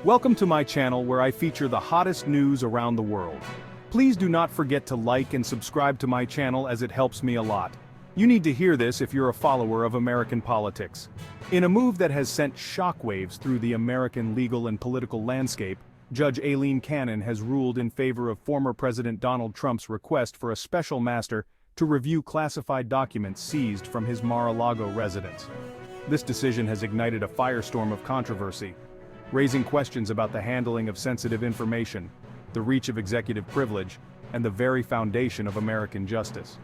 Welcome to my channel where I feature the hottest news around the world. Please do not forget to like and subscribe to my channel as it helps me a lot. You need to hear this if you're a follower of American politics. In a move that has sent shockwaves through the American legal and political landscape, Judge Aileen Cannon has ruled in favor of former President Donald Trump's request for a special master to review classified documents seized from his Mar-a-Lago residence. This decision has ignited a firestorm of controversy, raising questions about the handling of sensitive information, the reach of executive privilege, and the very foundation of American justice.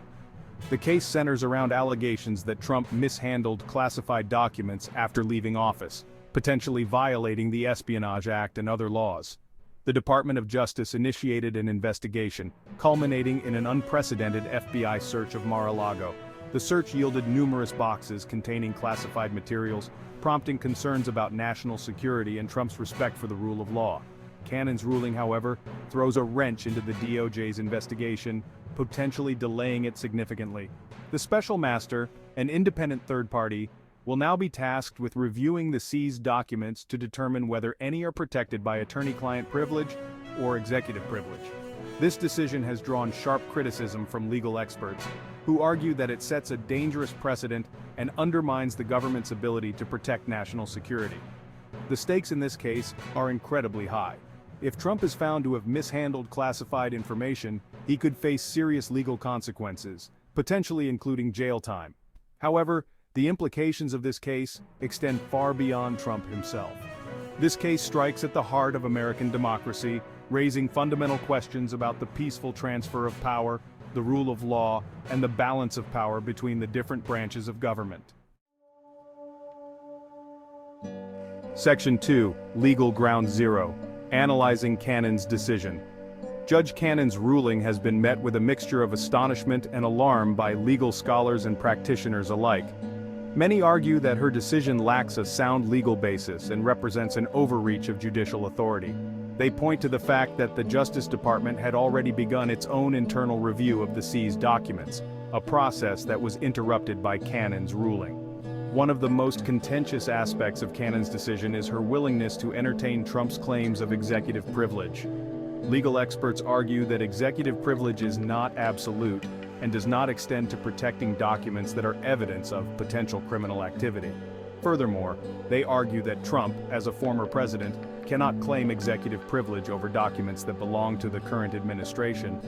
The case centers around allegations that Trump mishandled classified documents after leaving office, potentially violating the Espionage Act and other laws. The Department of Justice initiated an investigation, culminating in an unprecedented FBI search of Mar-a-Lago. The search yielded numerous boxes containing classified materials, prompting concerns about national security and Trump's respect for the rule of law. Cannon's ruling, however, throws a wrench into the DOJ's investigation, potentially delaying it significantly. The special master, an independent third party, will now be tasked with reviewing the seized documents to determine whether any are protected by attorney-client privilege or executive privilege. This decision has drawn sharp criticism from legal experts, who argue that it sets a dangerous precedent and undermines the government's ability to protect national security. The stakes in this case are incredibly high. If Trump is found to have mishandled classified information, he could face serious legal consequences, potentially including jail time. However, the implications of this case extend far beyond Trump himself. This case strikes at the heart of American democracy, raising fundamental questions about the peaceful transfer of power, the rule of law, and the balance of power between the different branches of government. Section 2, Legal Ground Zero, Analyzing Cannon's Decision. Judge Cannon's ruling has been met with a mixture of astonishment and alarm by legal scholars and practitioners alike. Many argue that her decision lacks a sound legal basis and represents an overreach of judicial authority. They point to the fact that the Justice Department had already begun its own internal review of the seized documents, a process that was interrupted by Cannon's ruling. One of the most contentious aspects of Cannon's decision is her willingness to entertain Trump's claims of executive privilege. Legal experts argue that executive privilege is not absolute and does not extend to protecting documents that are evidence of potential criminal activity. Furthermore, they argue that Trump, as a former president, cannot claim executive privilege over documents that belong to the current administration.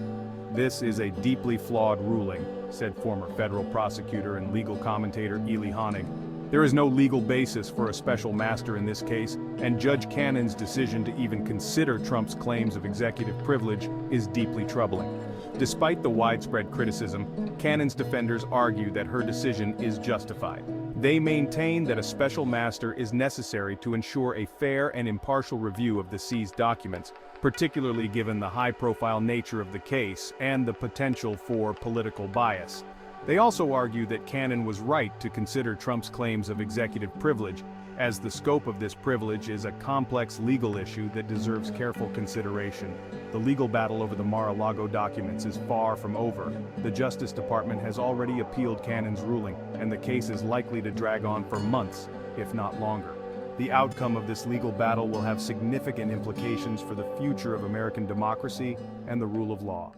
This is a deeply flawed ruling, said former federal prosecutor and legal commentator Ely Honig. There is no legal basis for a special master in this case, and Judge Cannon's decision to even consider Trump's claims of executive privilege is deeply troubling. Despite the widespread criticism, Cannon's defenders argue that her decision is justified. They maintain that a special master is necessary to ensure a fair and impartial review of the seized documents, particularly given the high-profile nature of the case and the potential for political bias. They also argue that Cannon was right to consider Trump's claims of executive privilege, as the scope of this privilege is a complex legal issue that deserves careful consideration. The legal battle over the Mar-a-Lago documents is far from over. The Justice Department has already appealed Cannon's ruling, and the case is likely to drag on for months, if not longer. The outcome of this legal battle will have significant implications for the future of American democracy and the rule of law.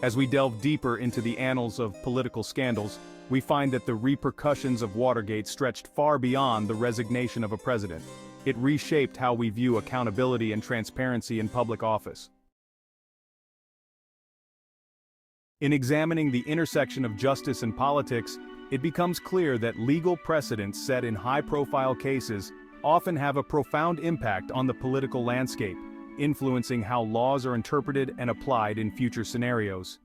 As we delve deeper into the annals of political scandals, we find that the repercussions of Watergate stretched far beyond the resignation of a president. It reshaped how we view accountability and transparency in public office. In examining the intersection of justice and politics, it becomes clear that legal precedents set in high-profile cases often have a profound impact on the political landscape, influencing how laws are interpreted and applied in future scenarios.